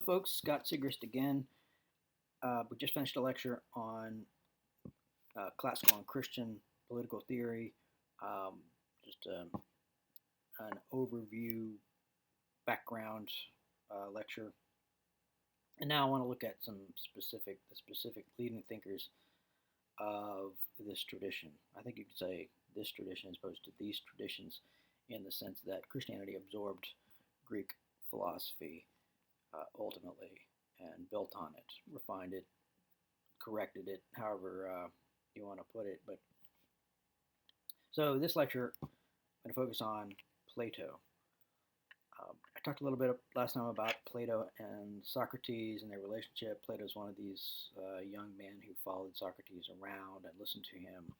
Folks, Scott Sigrist again. We just finished a lecture on classical and Christian political theory, um, just an overview background lecture. And now I want to look at the specific leading thinkers of this tradition. I think you could say this tradition as opposed to these traditions in the sense that Christianity absorbed Greek philosophy ultimately and built on it, refined it, corrected it, however you want to put it. But so this lecture, I'm going to focus on Plato. I talked a little bit last time about Plato and Socrates and their relationship. Plato's one of these young men who followed Socrates around and listened to him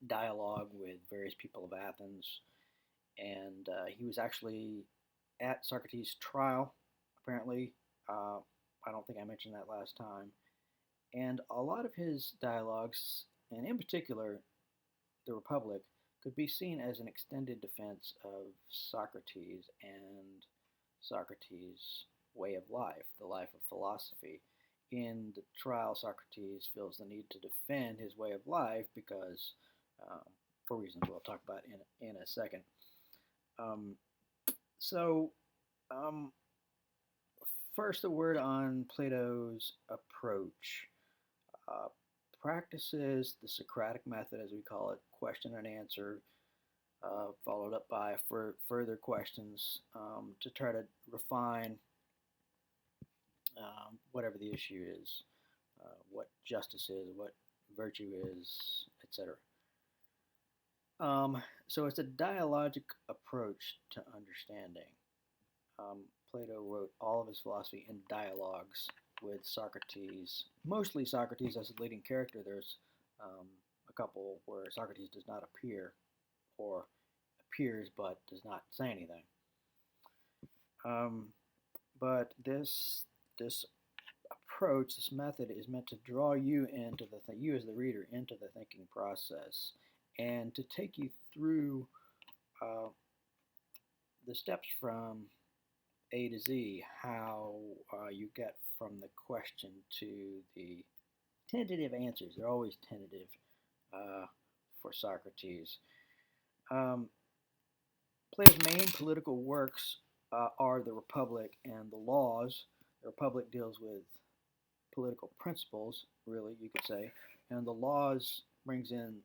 dialogue with various people of Athens. And he was actually at Socrates' trial, apparently. I don't think I mentioned that last time. And a lot of his dialogues, and in particular, the Republic, could be seen as an extended defense of Socrates and Socrates' way of life, the life of philosophy. In the trial, Socrates feels the need to defend his way of life because, um, for reasons we'll talk about in a second. Um, so, um, First, a word on Plato's approach. Uh, Practices the Socratic method, as we call it, question and answer, followed up by further questions to try to refine whatever the issue is, what justice is, what virtue is, etc. So it's a dialogic approach to understanding. Plato wrote all of his philosophy in dialogues with Socrates, mostly Socrates as a leading character. There's a couple where Socrates does not appear or appears but does not say anything. Um, but this approach, this method, is meant to draw you into you as the reader into the thinking process, and to take you through uh, the steps from A to Z, how you get from the question to the tentative answers. They're always tentative uh, for Socrates. Um, Plato's main political works are the Republic and the Laws. The Republic deals with political principles, really, you could say, and the Laws brings in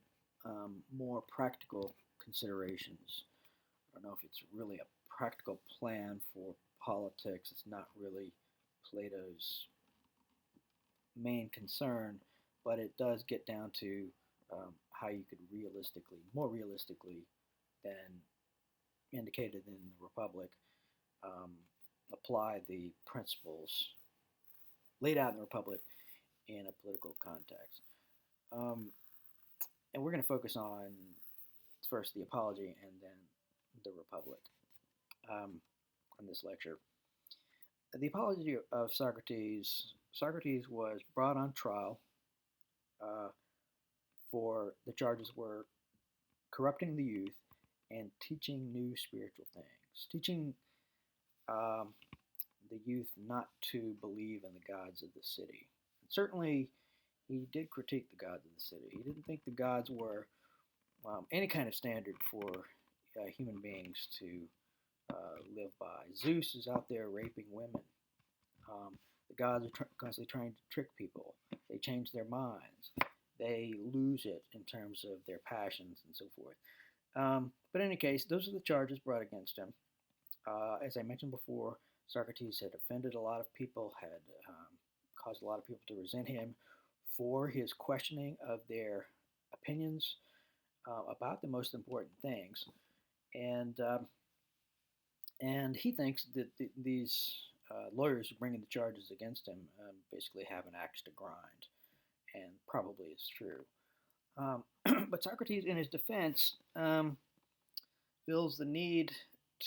more practical considerations. I don't know if it's really a practical plan for politics. It's not really Plato's main concern, but it does get down to how you could more realistically than indicated in the Republic, um, apply the principles laid out in the Republic in a political context. Um, and we're going to focus on first the Apology and then the Republic in this lecture. The Apology of Socrates. Socrates was brought on trial uh, for the charges were corrupting the youth and teaching new spiritual things, teaching um, the youth not to believe in the gods of the city. And certainly, he did critique the gods of the city. He didn't think the gods were any kind of standard for human beings to live by. Zeus is out there raping women. The gods are constantly trying to trick people. They change their minds. They lose it in terms of their passions and so forth. But in any case, those are the charges brought against him. As I mentioned before, Socrates had offended a lot of people, had caused a lot of people to resent him for his questioning of their opinions about the most important things. And and he thinks that these lawyers who bring in the charges against him basically have an axe to grind, and probably is true. But Socrates, in his defense, feels the need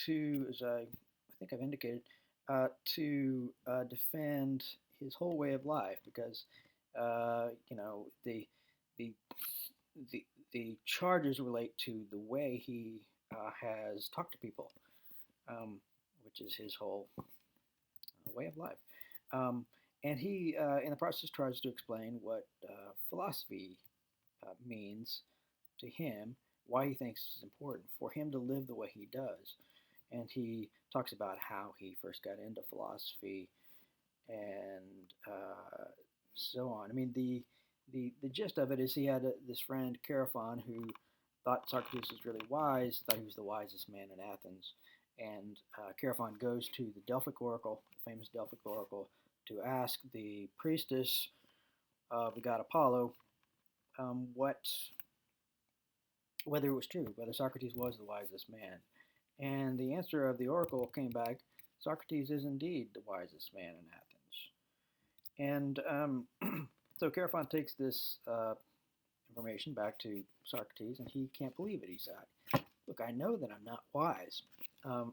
to, as I think I've indicated, to defend his whole way of life because the the the charges relate to the way he has talked to people, which is his whole a way of life. Um, and he, in the process, tries to explain what philosophy means to him, why he thinks it's important for him to live the way he does. And he talks about how he first got into philosophy and so on. I mean, the gist of it is he had this friend, Caraphon, who thought Socrates was really wise, thought he was the wisest man in Athens. And Caraphon goes to the Delphic Oracle, the famous Delphic Oracle, to ask the priestess of the god Apollo what whether it was true, whether Socrates was the wisest man. And the answer of the oracle came back: Socrates is indeed the wisest man in Athens. And so Caraphon takes this information back to Socrates, and he can't believe it. He said, "Look, I know that I'm not wise. I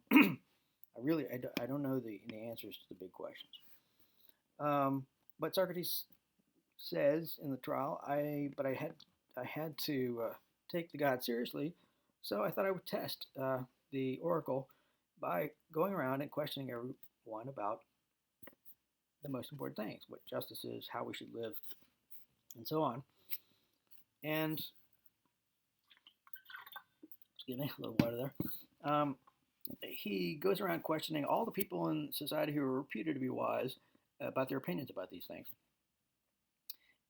don't know the answers to the big questions." But Socrates says in the trial, I had to take the god seriously, so I thought I would test the oracle by going around and questioning everyone about the most important things, what justice is, how we should live, and so on. And excuse me, a little water there. He goes around questioning all the people in society who are reputed to be wise about their opinions about these things,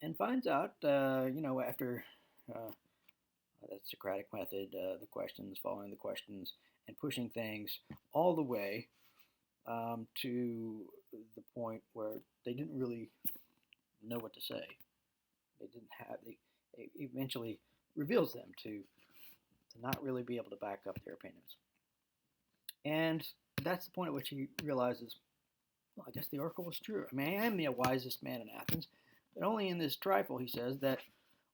and finds out, after that Socratic method, the questions, following the questions, and pushing things all the way to the point where they didn't really know what to say. They didn't have. They eventually reveals them to not really be able to back up their opinions. And that's the point at which he realizes, well, I guess the oracle was true. I mean, I am the wisest man in Athens, but only in this trifle, he says, that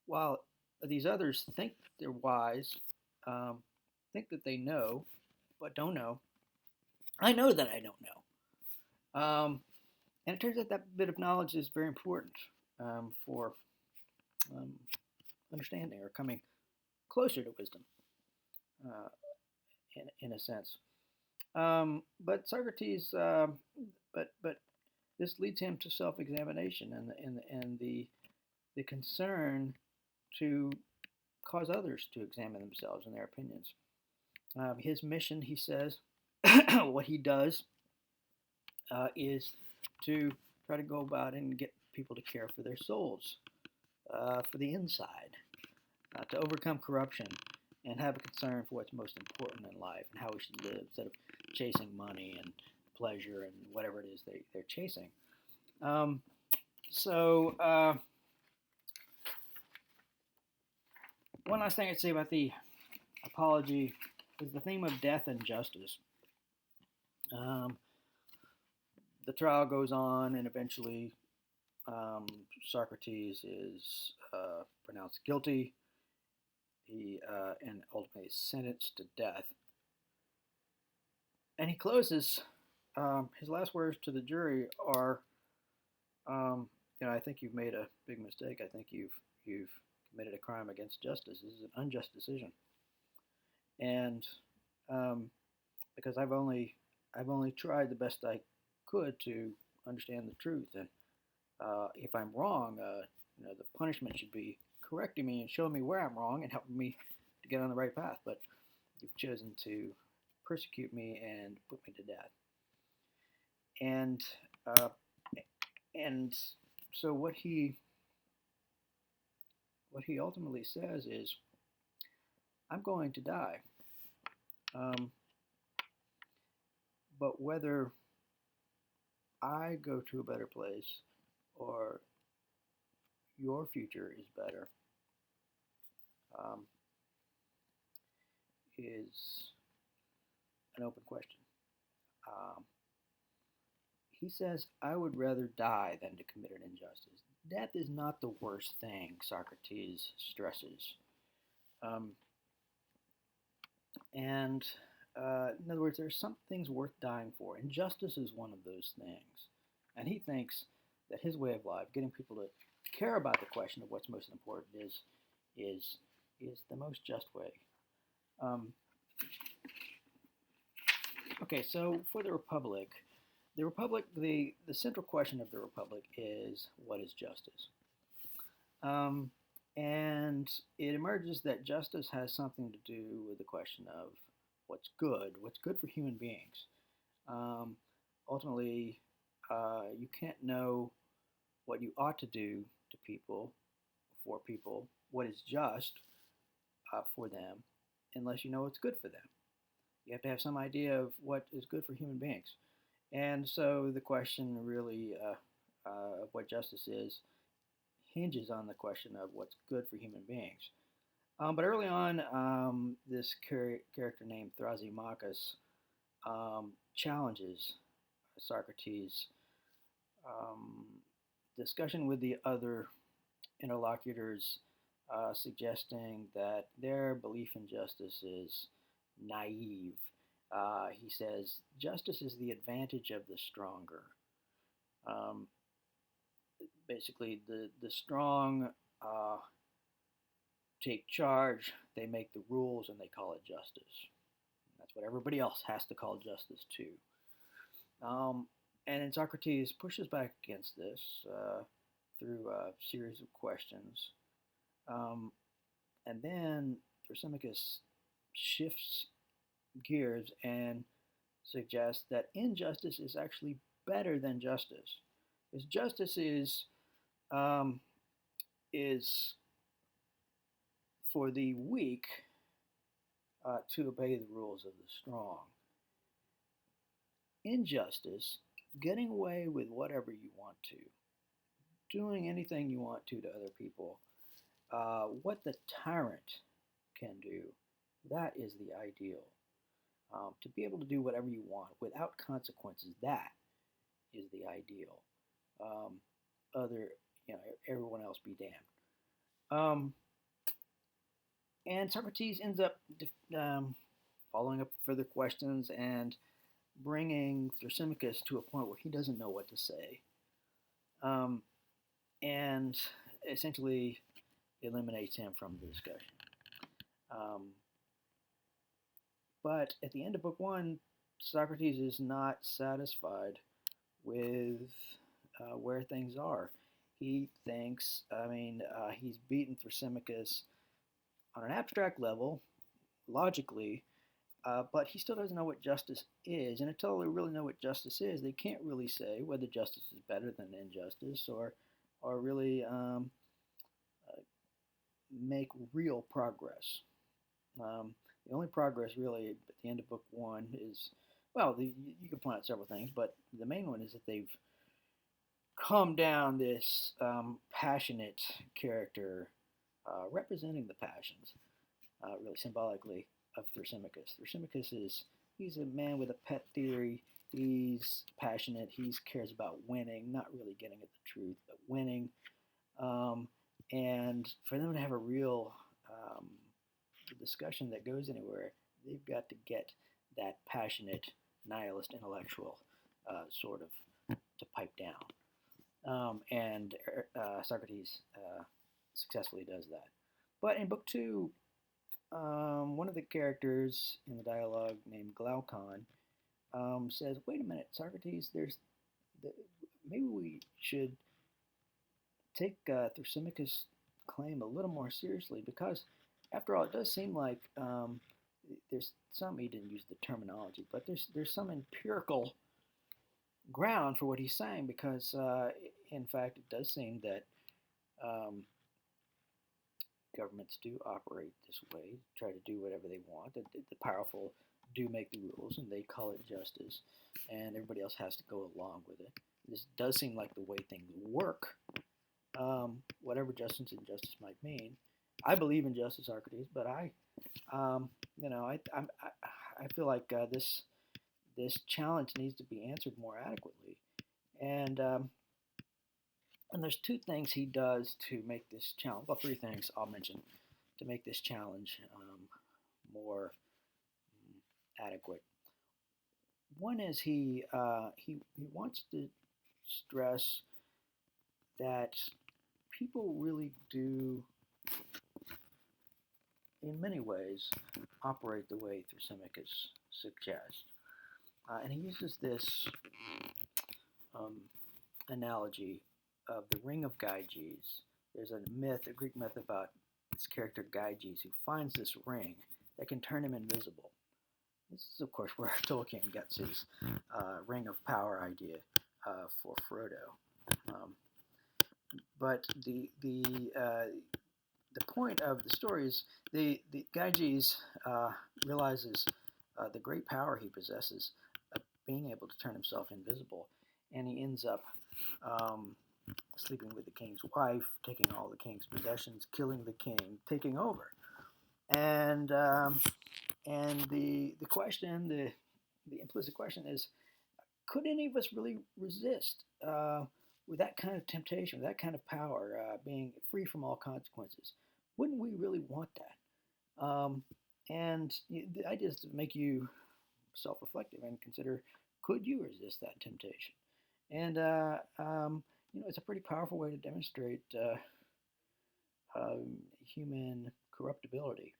while these others think they're wise, think that they know, but don't know, I know that I don't know. And it turns out that bit of knowledge is very important for understanding or coming closer to wisdom, in a sense. But Socrates, but this leads him to self-examination and the concern to cause others to examine themselves and their opinions. His mission, he says, what he does is to try to go about and get people to care for their souls, for the inside, to overcome corruption, and have a concern for what's most important in life and how we should live instead of chasing money and pleasure and whatever it is they're chasing. One last thing I'd say about the apology is the theme of death and justice. The trial goes on, and eventually Socrates is pronounced guilty. He and ultimately is sentenced to death. And he closes. His last words to the jury are, I think you've made a big mistake. I think you've committed a crime against justice. This is an unjust decision. And because I've only tried the best I could to understand the truth, and if I'm wrong, the punishment should be correcting me and showing me where I'm wrong and helping me to get on the right path. But you've chosen to persecute me and put me to death. And so what he ultimately says is, I'm going to die. But whether I go to a better place or your future is better is an open question. He says, I would rather die than to commit an injustice. Death is not the worst thing, Socrates stresses. In other words, there's some things worth dying for, and justice is one of those things. And he thinks that his way of life, getting people to care about the question of what's most important, is the most just way. Okay, so for the Republic, The Republic, the central question of the Republic is what is justice? Um, and it emerges that justice has something to do with the question of what's good for human beings. Um, Ultimately, you can't know what you ought to do to people, for people, what is just for them, unless you know what's good for them. You have to have some idea of what is good for human beings. And so the question really of what justice is hinges on the question of what's good for human beings. But early on, this character named Thrasymachus challenges Socrates' um, discussion with the other interlocutors, suggesting that their belief in justice is naive. He says justice is the advantage of the stronger. Um, Basically, the strong take charge, they make the rules, and they call it justice. That's what everybody else has to call justice too. And then Socrates pushes back against this through a series of questions. Um, and then Thrasymachus shifts gears and suggests that injustice is actually better than justice. Because justice um, is for the weak to obey the rules of the strong. Injustice, getting away with whatever you want to, doing anything you want to other people, what the tyrant can do, that is the ideal. To be able to do whatever you want without consequences, that is the ideal. Um, other, everyone else be damned. Um, and Socrates ends up following up further questions and bringing Thrasymachus to a point where he doesn't know what to say, um, and essentially eliminates him from the discussion. Um, but at the end of book one, Socrates is not satisfied with where things are. He thinks, he's beaten Thrasymachus on an abstract level, logically, but he still doesn't know what justice is. And until they really know what justice is, they can't really say whether justice is better than injustice or really uh, make real progress. The only progress really at the end of book one is, well, you can point out several things, but the main one is that they've calmed down this passionate character representing the passions, really symbolically, of Thrasymachus. He's a man with a pet theory. He's passionate. He cares about winning, not really getting at the truth, but winning. Um, and for them to have a real discussion that goes anywhere, they've got to get that passionate nihilist intellectual sort of to pipe down. And Socrates successfully does that. But in book two, one of the characters in the dialogue named Glaucon says, "Wait a minute, Socrates. The, maybe we should take Thrasymachus' claim a little more seriously because, after all, it does seem like there's some. He didn't use the terminology, but there's some empirical ground for what he's saying because, in fact, it does seem that." Um, Governments do operate this way, try to do whatever they want. The powerful do make the rules, and they call it justice, and everybody else has to go along with it. This does seem like the way things work, whatever justice and injustice might mean. I believe in justice, Socrates, but I feel like this challenge needs to be answered more adequately, and and there's two things he does to make this challenge. Well, three things I'll mention to make this challenge more adequate. One is he wants to stress that people really do, in many ways, operate the way Thrasymachus suggests. And he uses this um, analogy of the ring of Gyges. There's a myth, a Greek myth about this character Gyges who finds this ring that can turn him invisible. This is, of course, where Tolkien gets his ring of power idea for Frodo. Um, but the point of the story is the Gyges realizes the great power he possesses of being able to turn himself invisible, and he ends up um, sleeping with the king's wife, taking all the king's possessions, killing the king, taking over. And the question, the implicit question is, could any of us really resist with that kind of temptation, with that kind of power, being free from all consequences? Wouldn't we really want that? And the idea is to make you self-reflective and consider, could you resist that temptation? And it's a pretty powerful way to demonstrate human corruptibility.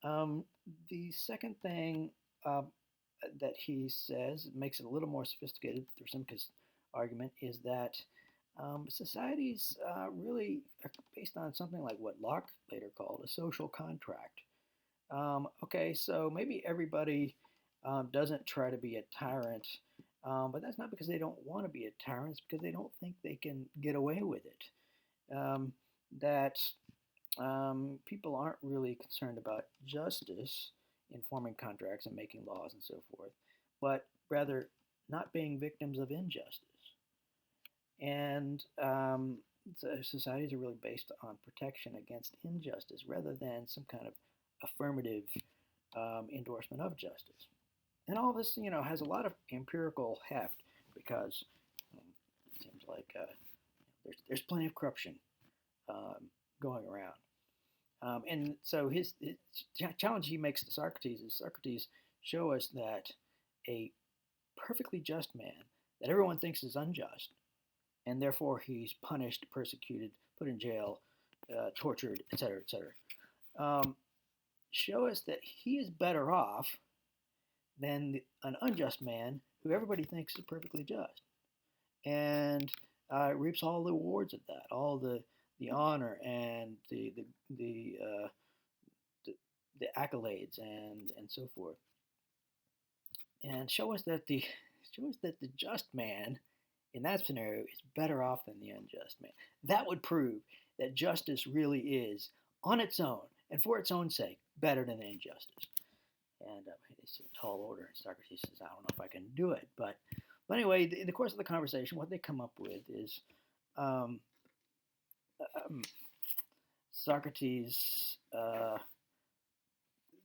Um, the second thing uh, that he says makes it a little more sophisticated through Simca's argument is that societies really are based on something like what Locke later called a social contract. Okay, so maybe everybody doesn't try to be a tyrant, but that's not because they don't want to be a tyrant, it's because they don't think they can get away with it. That people aren't really concerned about justice in forming contracts and making laws and so forth, but rather not being victims of injustice. And so societies are really based on protection against injustice rather than some kind of affirmative endorsement of justice. And all this, has a lot of empirical heft because it seems like there's plenty of corruption um, going around. And so his challenge he makes to Socrates is, Socrates, show us that a perfectly just man that everyone thinks is unjust, and therefore he's punished, persecuted, put in jail, tortured, etc., etc. Show us that he is better off than an unjust man who everybody thinks is perfectly just, and reaps all the rewards of that, all the honor and the accolades and so forth, and show us that the just man in that scenario is better off than the unjust man. That would prove that justice really is on its own and for its own sake better than injustice. And it's a tall order. And Socrates says, I don't know if I can do it, but anyway, in the course of the conversation, what they come up with is um, Socrates.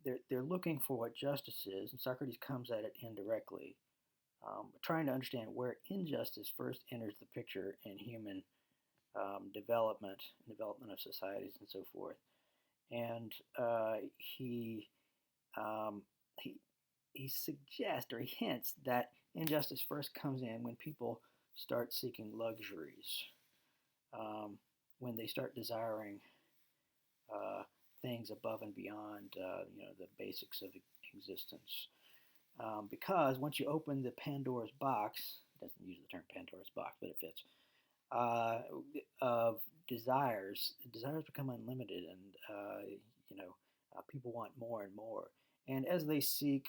They're looking for what justice is, and Socrates comes at it indirectly, trying to understand where injustice first enters the picture in human development of societies and so forth. And um, he he suggests or he hints that injustice first comes in when people start seeking luxuries, when they start desiring uh, things above and beyond the basics of existence. Because once you open the Pandora's box, it doesn't use the term Pandora's box, but it fits, uh, of desires become unlimited, and people want more and more. And as they seek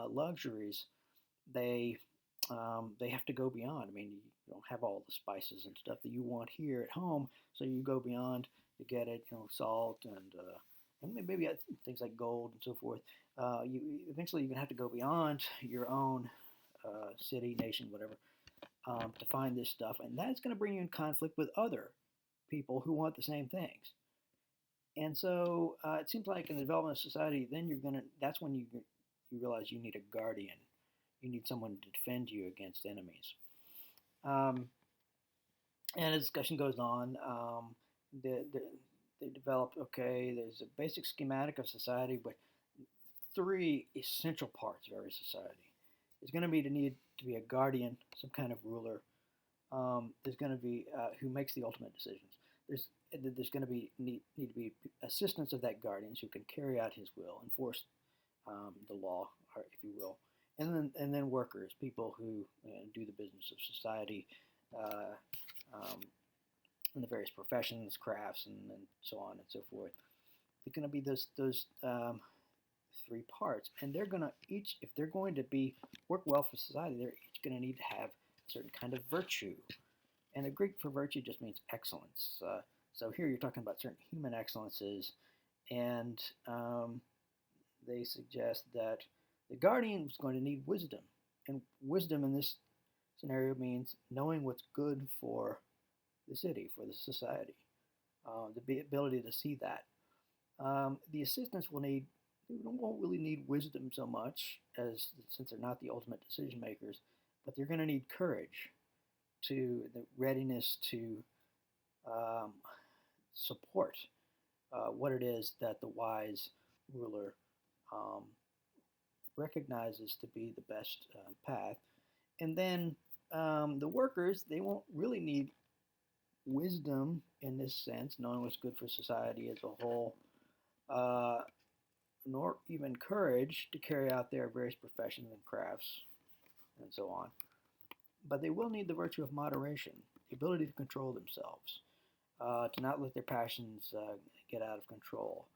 luxuries, they they have to go beyond. I mean, you don't have all the spices and stuff that you want here at home, so you go beyond to get it. Salt and maybe things like gold and so forth. You eventually you're gonna have to go beyond your own city, nation, whatever, to find this stuff, and that's going to bring you in conflict with other people who want the same things. And so it seems like in the development of society, then that's when you realize you need a guardian. You need someone to defend you against enemies. Um, and as discussion goes on, they develop, okay, there's a basic schematic of society, but three essential parts of every society. There's going to be the need to be a guardian, some kind of ruler. There's going to be who makes the ultimate decisions. There's going to be need to be assistants of that guardian who can carry out his will, enforce the law, or if you will, and then workers, people who do the business of society, uh, um, in the various professions, crafts, and so on and so forth. They're going to be those three parts, and they're going to each, if they're going to be work well for society, they're each going to need to have a certain kind of virtue. And the Greek for virtue just means excellence. So here you're talking about certain human excellences, and they suggest that the guardian is going to need wisdom, and wisdom in this scenario means knowing what's good for the city, for the society, the ability to see that. The assistants won't really need wisdom so much as since they're not the ultimate decision makers, but they're going to need courage, to the readiness to um, support what it is that the wise ruler um, recognizes to be the best path. And then the workers, they won't really need wisdom in this sense, knowing what's good for society as a whole, uh, nor even courage to carry out their various professions and crafts and so on. But they will need the virtue of moderation, the ability to control themselves, to not let their passions get out of control,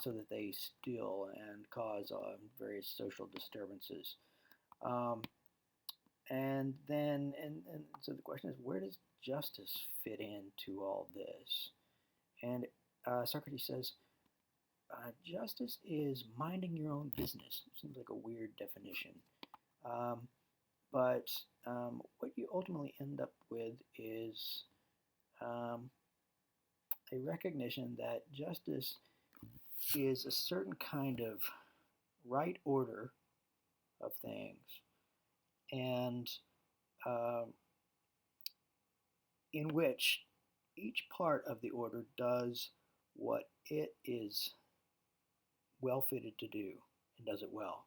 so that they steal and cause various social disturbances. Um, and so the question is, where does justice fit into all this? And Socrates says, justice is minding your own business. Seems like a weird definition. Um, but what you ultimately end up with is um, a recognition that justice is a certain kind of right order of things, and uh, in which each part of the order does what it is well fitted to do and does it well.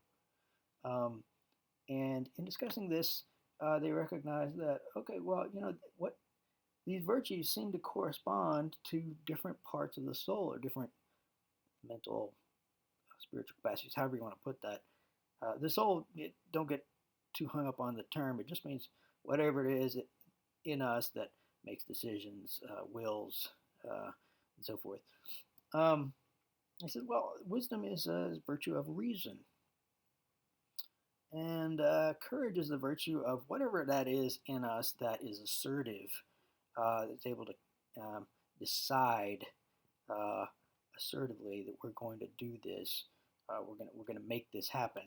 Um, and in discussing this, they recognize that, okay, well, what these virtues seem to correspond to different parts of the soul, or different mental, spiritual capacities, however you want to put that. The soul, don't get too hung up on the term. It just means whatever it is in us that makes decisions, wills, and so forth. I said, well, wisdom is a virtue of reason. And courage is the virtue of whatever that is in us that is assertive, that's able to decide uh, assertively that we're going to do this. We're going to make this happen.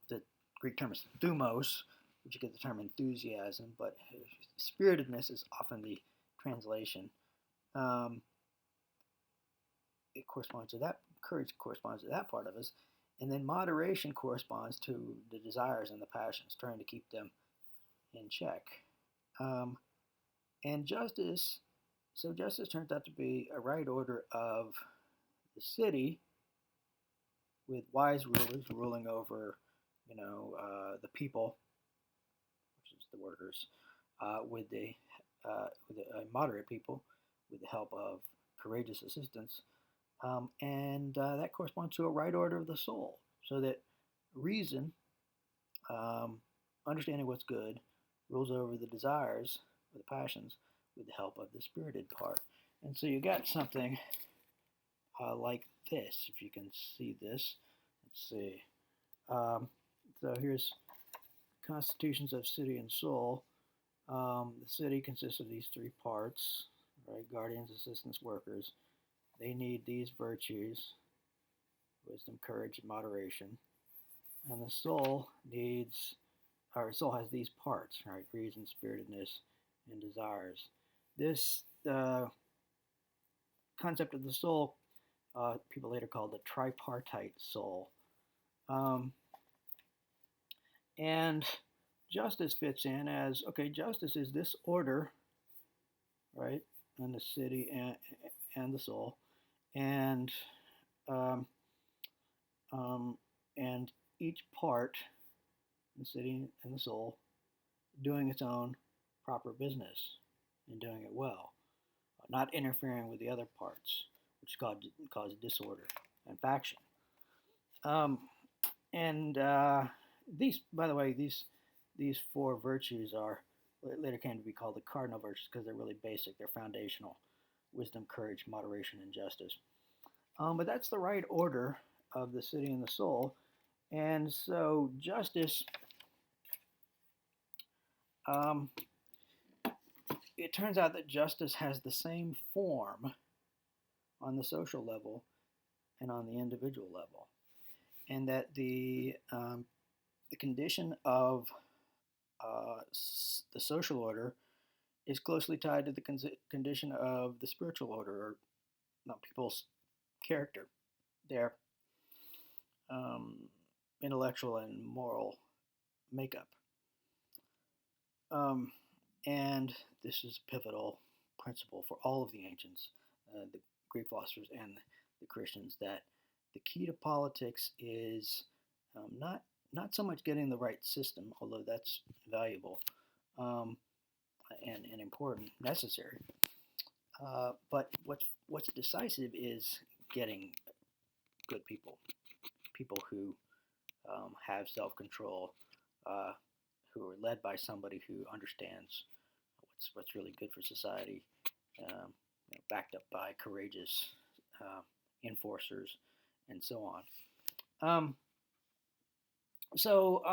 The Greek term is thumos, which you get the term enthusiasm, but spiritedness is often the translation. Um, it corresponds to that. Courage corresponds to that part of us, and then moderation corresponds to the desires and the passions, trying to keep them in check. Um, and justice, so justice turns out to be a right order of the city, with wise rulers ruling over, the people, which is the workers, with the moderate people, with the help of courageous assistants, and that corresponds to a right order of the soul, so that reason, um, understanding what's good, rules over the desires or the passions with the help of the spirited part. And so you got something like this, if you can see this. Let's see. So here's constitutions of city and soul. The city consists of these three parts, right? Guardians, assistants, workers. They need these virtues: wisdom, courage, and moderation. And the soul has these parts, right? Reason, spiritedness, and desires. This concept of the soul, people later called the tripartite soul. Um, and justice fits in as, okay, justice is this order, right, in the city and the soul, and um, and each part, the city and the soul, doing its own proper business and doing it well, not interfering with the other parts, which cause disorder and faction. Um, And these, by the way, these four virtues are later came to be called the cardinal virtues because they're really basic. They're foundational: wisdom, courage, moderation, and justice. But that's the right order of the city and the soul. And so justice, um, it turns out that justice has the same form on the social level and on the individual level, and that the condition of the social order is closely tied to the condition of the spiritual order, or not people's character, their um, intellectual and moral makeup. Um, and this is a pivotal principle for all of the ancients, the Greek philosophers and the Christians, that the key to politics is not so much getting the right system, although that's valuable um, and important, necessary. But what's decisive is getting good people, people who have self-control, uh, who are led by somebody who understands what's really good for society, backed up by courageous uh, enforcers, and so on. Um, so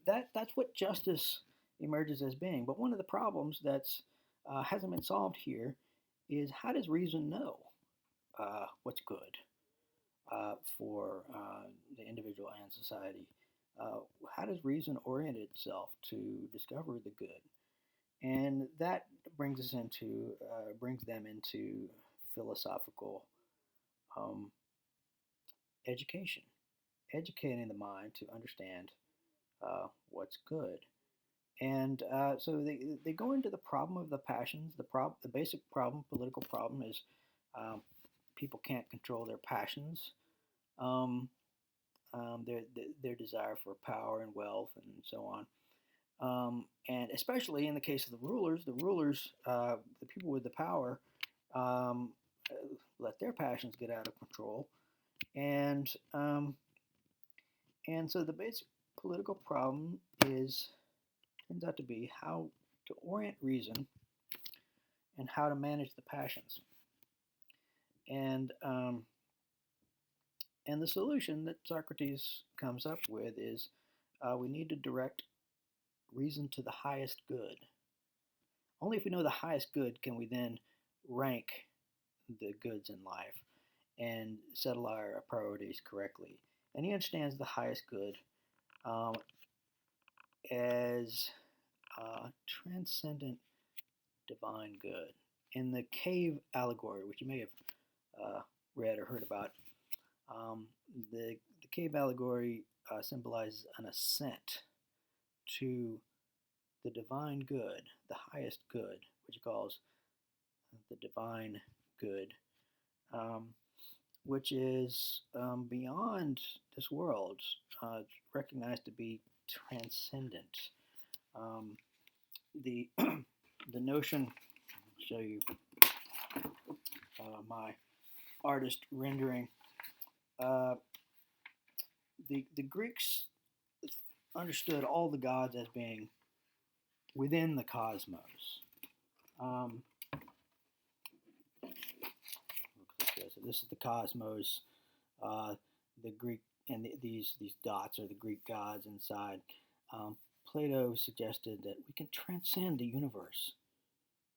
that's what justice emerges as being. But one of the problems that's hasn't been solved here is how does reason know what's good for the individual and society? Uh, how does reason orient itself to discover the good? And that brings them into philosophical um, education, educating the mind to understand what's good. And so they go into the problem of the passions. The basic problem, political problem, is um, people can't control their passions, um, their desire for power and wealth, and so on. And especially in the case of the people with the power, um, let their passions get out of control, and um, and so the basic political problem is turns out to be how to orient reason and how to manage the passions. And and the solution that Socrates comes up with is we need to direct reason to the highest good. Only if we know the highest good can we then rank the goods in life and settle our priorities correctly. And he understands the highest good um, as transcendent divine good. In the cave allegory, which you may have read or heard about, um, the cave allegory symbolizes an ascent to the divine good, the highest good, which he calls the divine good, um, which is beyond this world, recognized to be transcendent. Um, the the notion, I'll show you my artist rendering. Uh, the Greeks understood all the gods as being within the cosmos. Um, so this is the cosmos. The Greek and these dots are the Greek gods inside. Plato suggested that we can transcend the universe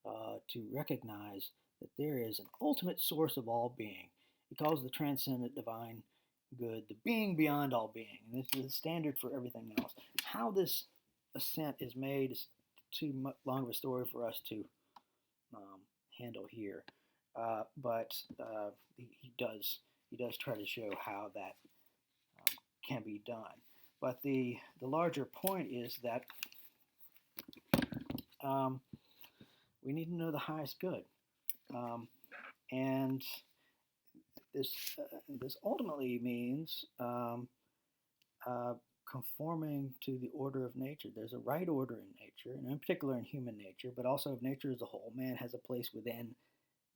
to recognize that there is an ultimate source of all being. He calls the transcendent divine good the being beyond all being. And this is the standard for everything else. How this ascent is made is too long of a story for us to um, handle here. But he does try to show how that can be done. But the larger point is that um, we need to know the highest good, and this ultimately means conforming to the order of nature. There's a right order in nature, and in particular in human nature, but also of nature as a whole. Man has a place within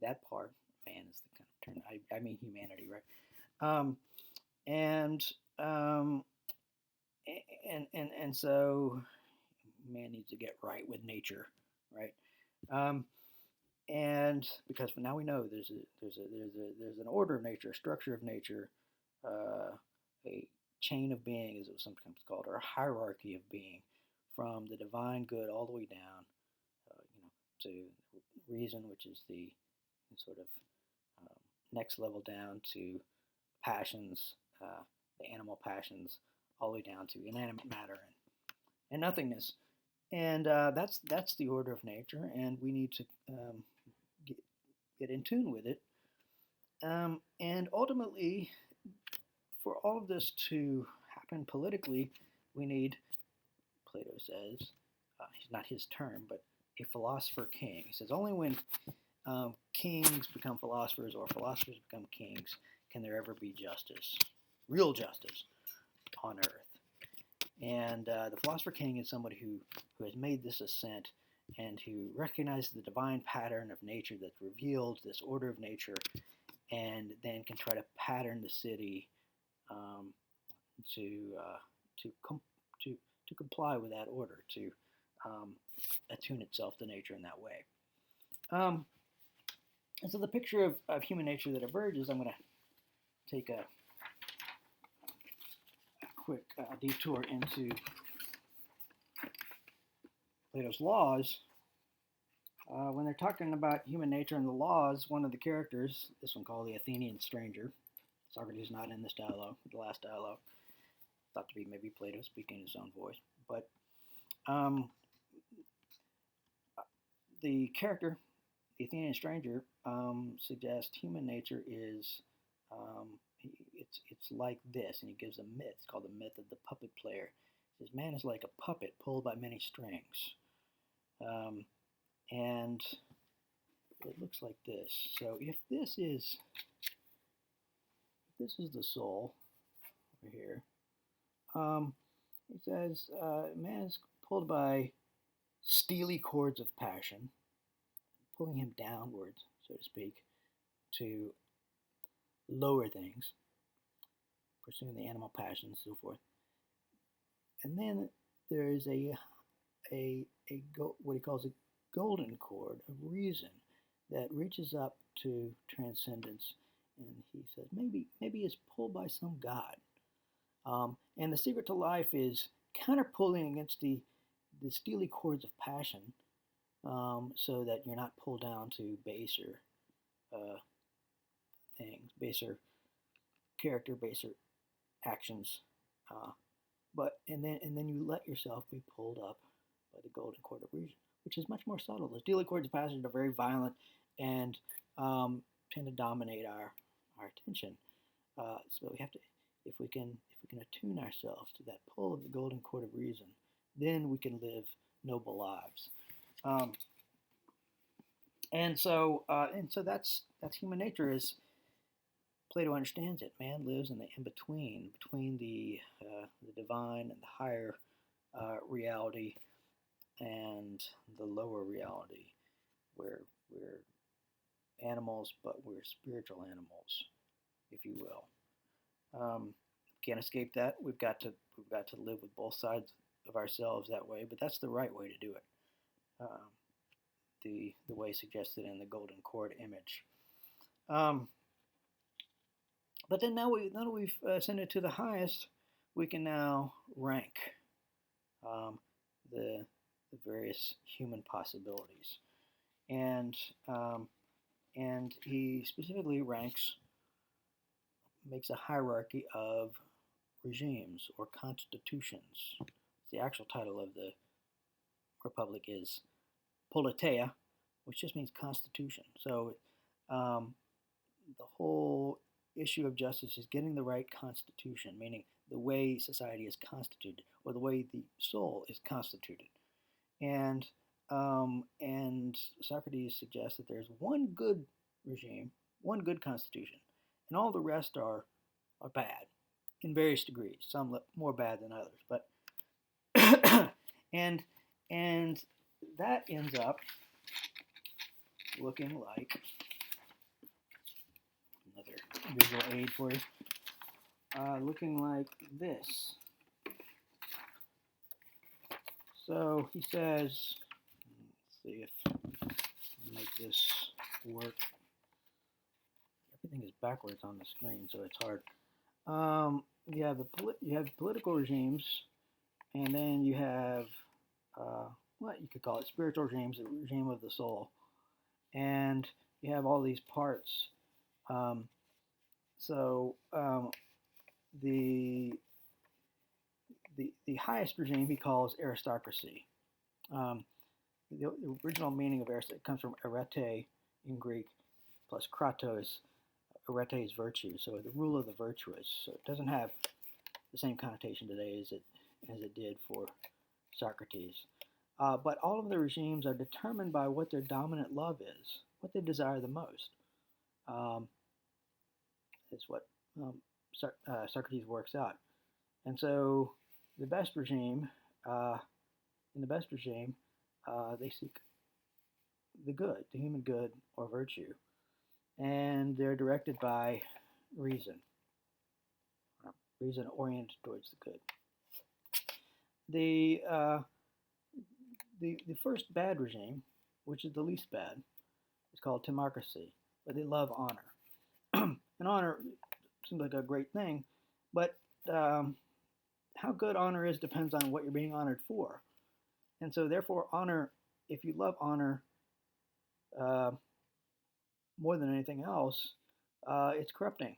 that part. Man is the kind of term. I mean humanity, right? And and so man needs to get right with nature, right? Um, and because now we know there's an order of nature, a structure of nature, uh, a chain of being, as it was sometimes called, or a hierarchy of being, from the divine good all the way down, to reason, which is the sort of um, next level down to passions, the animal passions, all the way down to inanimate matter and nothingness. And that's the order of nature, and we need to get, get in tune with it. And ultimately, for all of this to happen politically, we need, Plato says, not his term, but a philosopher king. He says only when kings become philosophers or philosophers become kings can there ever be justice, real justice on earth. And the philosopher king is somebody who has made this ascent and who recognizes the divine pattern of nature that's revealed, this order of nature, and then can try to pattern the city um, to, to, com- to comply with that order, to um, attune itself to nature in that way. And so the picture of human nature that emerges, I'm going to take a quick detour into Plato's laws. When they're talking about human nature and the laws, one of the characters, this one called the Athenian stranger, Socrates is not in this dialogue, the last dialogue, thought to be maybe Plato speaking in his own voice, but um, the character, the Athenian stranger, suggests human nature is it's like this, and he gives a myth. It's called the myth of the puppet player. He says man is like a puppet pulled by many strings, and it looks like this. So if this is the soul over here, it says man is pulled by steely cords of passion, pulling him downwards, so to speak, to lower things, pursuing the animal passions, and so forth. And then there is what he calls a golden cord of reason that reaches up to transcendence, and he says maybe it's pulled by some god. And the secret to life is counter pulling against the steely cords of passion, so that you're not pulled down to baser things, baser character, baser actions. And then you let yourself be pulled up by the golden cord of reason, which is much more subtle. The steely cords of passion are very violent and tend to dominate our attention. So we have to, if we can attune ourselves to that pull of the golden cord of reason, then we can live noble lives. And so that's human nature. Is Plato understands it. Man lives in the in between the divine and the higher reality and the lower reality, where we're animals, but we're spiritual animals, if you will. Can't escape that. We've got to live with both sides of ourselves that way, but that's the right way to do it. The way suggested in the golden cord image. But then now that we've ascended to the highest, we can now rank the various human possibilities, and he specifically makes a hierarchy of regimes or constitutions. The actual title of the republic is Politeia, which just means constitution. So the whole issue of justice is getting the right constitution, meaning the way society is constituted, or the way the soul is constituted. And Socrates suggests that there's one good regime, one good constitution, and all the rest are bad in various degrees. Some more bad than others, but and that ends up looking like another visual aid for you. Looking like this. So he says, let's see if I can make this work. Everything is backwards on the screen, so it's hard. You have political regimes, and then you have what you could call it spiritual regimes, the regime of the soul, and you have all these parts. Um, so the, the highest regime he calls aristocracy. Um, the original meaning of aristocracy comes from arete in Greek, plus kratos. Arete is virtue, so the rule of the virtuous. So it doesn't have the same connotation today as it did for Socrates. But all of the regimes are determined by what their dominant love is, what they desire the most. Um, is what Socrates works out. And so the best regime, in the best regime, they seek the good, the human good or virtue, and they're directed by reason, reason oriented towards the good. The the first bad regime, which is the least bad, is called timocracy, but they love honor. And honor seems like a great thing, but how good honor is depends on what you're being honored for. And so, therefore, honor, if you love honor uh, more than anything else, it's corrupting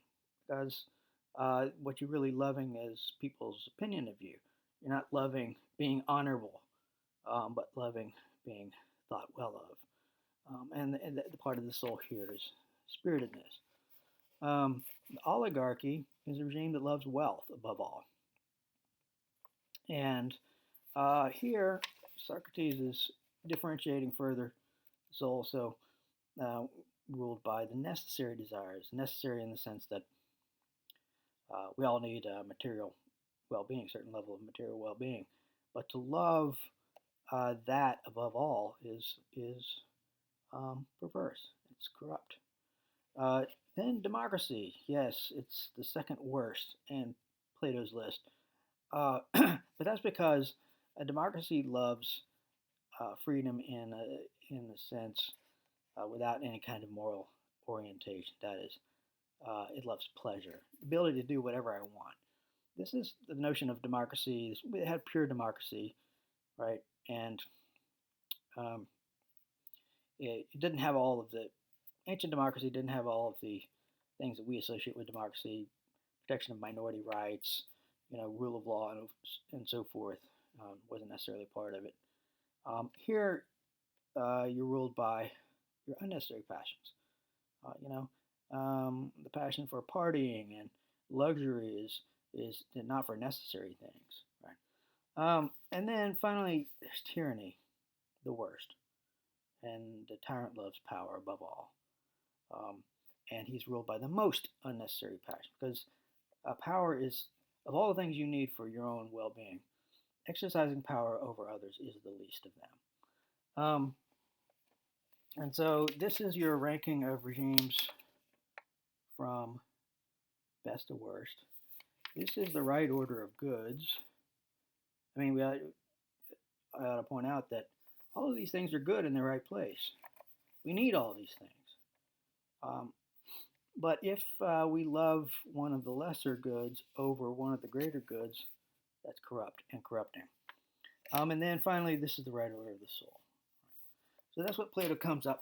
because what you're really loving is people's opinion of you. You're not loving being honorable, but loving being thought well of. And the part of the soul here is spiritedness. The oligarchy is a regime that loves wealth above all. And here, Socrates is differentiating further the soul, so ruled by the necessary desires, necessary in the sense that we all need material well-being, a certain level of material well-being, but to love that above all is perverse. It's corrupt. Then democracy, yes, it's the second worst in Plato's list, but that's because a democracy loves freedom in a sense without any kind of moral orientation. That is, it loves pleasure, the ability to do whatever I want. This is the notion of democracy. We had pure democracy, right? And um, it didn't have all of the ancient democracy didn't have all of the things that we associate with democracy: protection of minority rights, rule of law, and so forth. Wasn't necessarily part of it. Here, you're ruled by your unnecessary passions. The passion for partying and luxury is not for necessary things, right? And then finally, there's tyranny, the worst, and the tyrant loves power above all, and he's ruled by the most unnecessary passion because power is of all the things you need for your own well-being. Exercising power over others is the least of them. And so this is your ranking of regimes from best to worst. This is the right order of goods. I mean, I ought to point out that all of these things are good in the right place. We need all these things. But if we love one of the lesser goods over one of the greater goods, that's corrupt and corrupting. And then finally, this is the right order of the soul. So that's what Plato comes up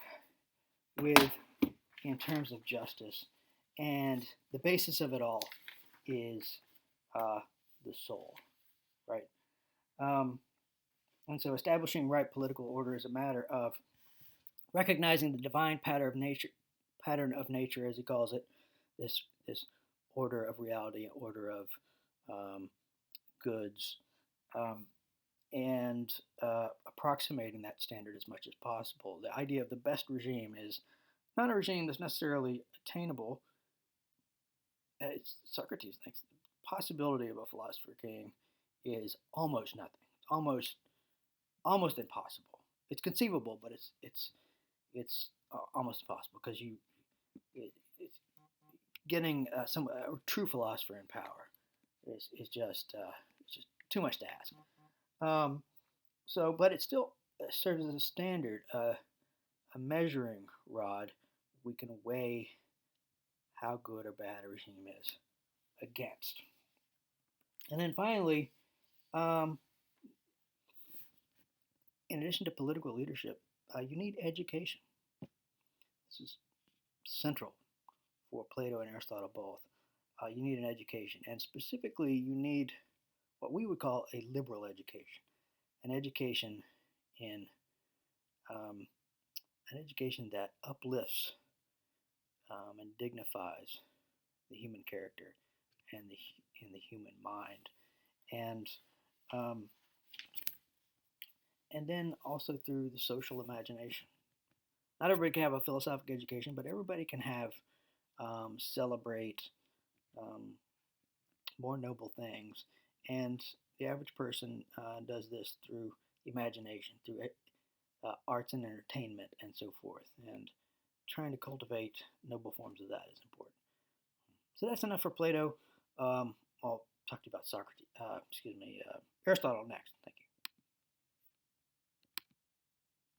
with in terms of justice. And the basis of it all is the soul, right? And so establishing right political order is a matter of recognizing the divine pattern of nature, as he calls it, this order of reality, order of goods, and approximating that standard as much as possible. The idea of the best regime is not a regime that's necessarily attainable. Socrates thinks the possibility of a philosopher king is almost nothing. It's almost impossible. It's conceivable, but it's almost impossible because it's getting a true philosopher in power is just it's just too much to ask. So, but it still serves as a standard, a measuring rod we can weigh how good or bad a regime is against. And then finally, um, in addition to political leadership, you need education. This is central for Plato and Aristotle both. You need an education, and specifically, you need what we would call a liberal education, an education in um, an education that uplifts and dignifies the human character and the human mind, and um, and then also through the social imagination. Not everybody can have a philosophical education, but everybody can have celebrate um, more noble things, and the average person does this through imagination, through arts and entertainment, and so forth. And trying to cultivate noble forms of that is important. So that's enough for Plato. I'll talk to you about Socrates. Aristotle next. Thank you.